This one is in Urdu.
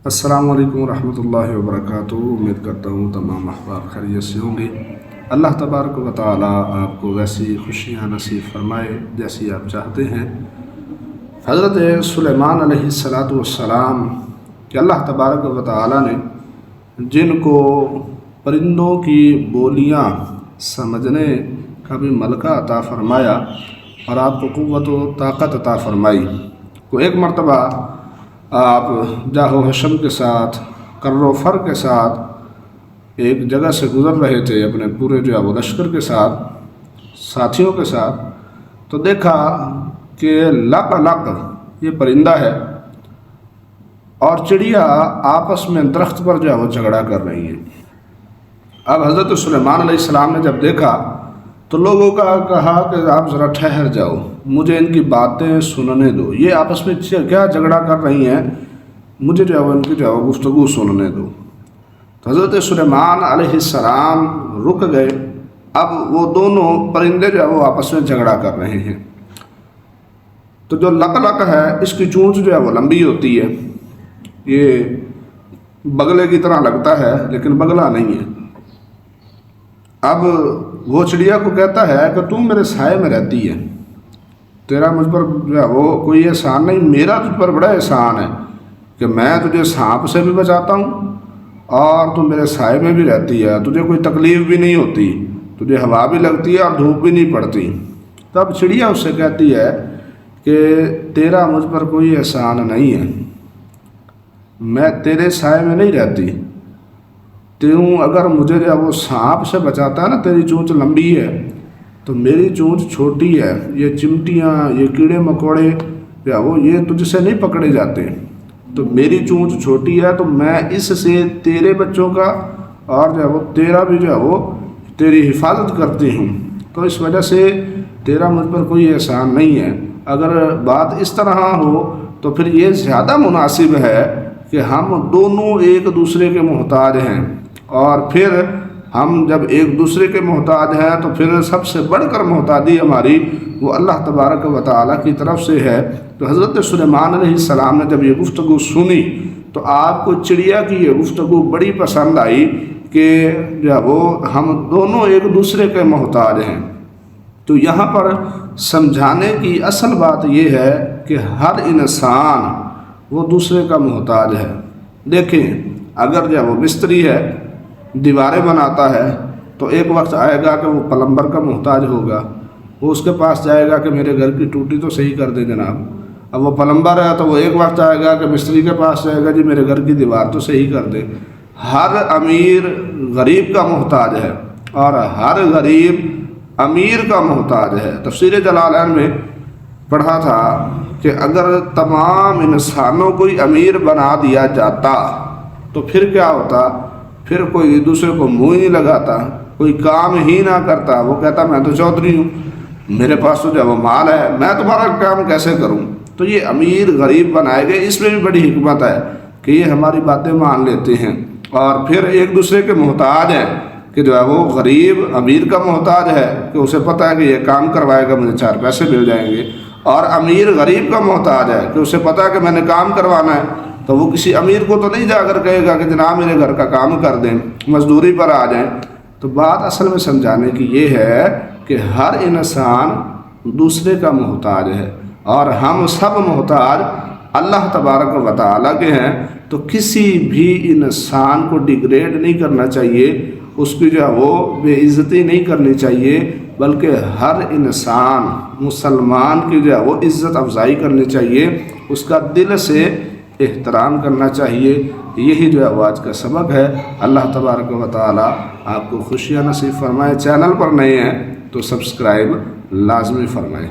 السلام علیکم ورحمۃ اللہ وبرکاتہ۔ امید کرتا ہوں تمام احباب خیریت سے ہوں گے۔ اللہ تبارک و تعالی آپ کو ویسی خوشیاں نصیب فرمائے جیسی آپ چاہتے ہیں۔ حضرت سلیمان علیہ السلام کہ اللہ تبارک و تعالی نے جن کو پرندوں کی بولیاں سمجھنے کا بھی ملکہ عطا فرمایا اور آپ کو قوت و طاقت عطا فرمائی، تو ایک مرتبہ آپ جاہ و حشم کے ساتھ کر و فر کے ساتھ ایک جگہ سے گزر رہے تھے اپنے پورے جو ہے وہ لشکر کے ساتھ، ساتھیوں کے ساتھ، تو دیکھا کہ لق لق یہ پرندہ ہے اور چڑیا آپس میں درخت پر جو ہے وہ جھگڑا کر رہی ہیں۔ اب حضرت سلیمان علیہ السلام نے جب دیکھا تو لوگوں کا کہا کہ آپ ذرا ٹھہر جاؤ، مجھے ان کی باتیں سننے دو، یہ آپس میں کیا جھگڑا کر رہی ہیں، مجھے جو ہے ان کی جو ہے گفتگو سننے دو۔ تو حضرت سلیمان علیہ السلام رک گئے۔ اب وہ دونوں پرندے جو ہے وہ آپس میں جھگڑا کر رہے ہیں۔ تو جو لق لق ہے اس کی چونچ جو ہے وہ لمبی ہوتی ہے، یہ بگلے کی طرح لگتا ہے لیکن بگلا نہیں ہے۔ اب وہ چڑیا کو کہتا ہے کہ تم میرے سائے میں رہتی ہے، تیرا مجھ پر جو ہے وہ کوئی احسان نہیں، میرا تجھ پر بڑا احسان ہے کہ میں تجھے سانپ سے بھی بچاتا ہوں اور تم میرے سائے میں بھی رہتی ہے، تجھے کوئی تکلیف بھی نہیں ہوتی، تجھے ہوا بھی لگتی ہے اور دھوپ بھی نہیں پڑتی۔ تب چڑیا اس سے کہتی ہے کہ تیرا مجھ پر کوئی احسان نہیں ہے، میں تیرے سائے میں نہیں رہتی، اگر مجھے جو ہے وہ سانپ سے بچاتا ہے نا، تیری چونچ لمبی ہے تو میری چونچ چھوٹی ہے، یہ چمٹیاں یہ کیڑے مکوڑے جو ہے وہ یہ تجھ سے نہیں پکڑے جاتے، تو میری چونچ چھوٹی ہے تو میں اس سے تیرے بچوں کا اور جو ہے وہ تیرا بھی جو ہے وہ تیری حفاظت کرتی ہوں، تو اس وجہ سے تیرا مجھ پر کوئی احسان نہیں ہے۔ اگر بات اس طرح ہو تو پھر یہ زیادہ مناسب ہے کہ ہم دونوں ایک دوسرے کے محتاج ہیں، اور پھر ہم جب ایک دوسرے کے محتاج ہیں تو پھر سب سے بڑھ کر محتاجی ہماری وہ اللہ تبارک و تعالیٰ کی طرف سے ہے۔ تو حضرت سلیمان علیہ السلام نے جب یہ گفتگو سنی تو آپ کو چڑیا کی یہ گفتگو بڑی پسند آئی کہ جو ہے وہ ہم دونوں ایک دوسرے کے محتاج ہیں۔ تو یہاں پر سمجھانے کی اصل بات یہ ہے کہ ہر انسان وہ دوسرے کا محتاج ہے۔ دیکھیں، اگر جو ہے وہ مستری ہے، دیواریں بناتا ہے، تو ایک وقت آئے گا کہ وہ پلمبر کا محتاج ہوگا، وہ اس کے پاس جائے گا کہ میرے گھر کی ٹوٹی تو صحیح کر دے جناب۔ اب وہ پلمبر ہے تو وہ ایک وقت آئے گا کہ مستری کے پاس جائے گا، جی میرے گھر کی دیوار تو صحیح کر دے۔ ہر امیر غریب کا محتاج ہے اور ہر غریب امیر کا محتاج ہے۔ تفسیر جلالین میں پڑھا تھا کہ اگر تمام انسانوں کو امیر بنا دیا جاتا تو پھر کیا ہوتا، پھر کوئی دوسرے کو منہ ہی نہیں لگاتا، کوئی کام ہی نہ کرتا، وہ کہتا میں تو چودھری ہوں، میرے پاس تو جو وہ مال ہے، میں تمہارا کام کیسے کروں۔ تو یہ امیر غریب بنائے گئے، اس میں بھی بڑی حکمت ہے کہ یہ ہماری باتیں مان لیتے ہیں اور پھر ایک دوسرے کے محتاج ہیں کہ جو ہے وہ غریب امیر کا محتاج ہے کہ اسے پتہ ہے کہ یہ کام کروائے گا مجھے 4 پیسے مل جائیں گے، اور امیر غریب کا محتاج ہے کہ اسے پتہ ہے کہ میں نے کام کروانا ہے، تو وہ کسی امیر کو تو نہیں جا کر کہے گا کہ جناب میرے گھر کا کام کر دیں، مزدوری پر آ جائیں۔ تو بات اصل میں سمجھانے کی یہ ہے کہ ہر انسان دوسرے کا محتاج ہے اور ہم سب محتاج اللہ تبارک و تعالیٰ کے ہیں۔ تو کسی بھی انسان کو ڈیگریڈ نہیں کرنا چاہیے، اس کی جو ہے وہ بے عزتی نہیں کرنی چاہیے، بلکہ ہر انسان مسلمان کی جو ہے وہ عزت افزائی کرنی چاہیے، اس کا دل سے احترام کرنا چاہیے۔ یہی جو ہے وہ آج کا سبق ہے۔ اللہ تبارک و تعالیٰ آپ کو خوشیاں نصیب فرمائے۔ چینل پر نئے ہیں تو سبسکرائب لازمی فرمائیں۔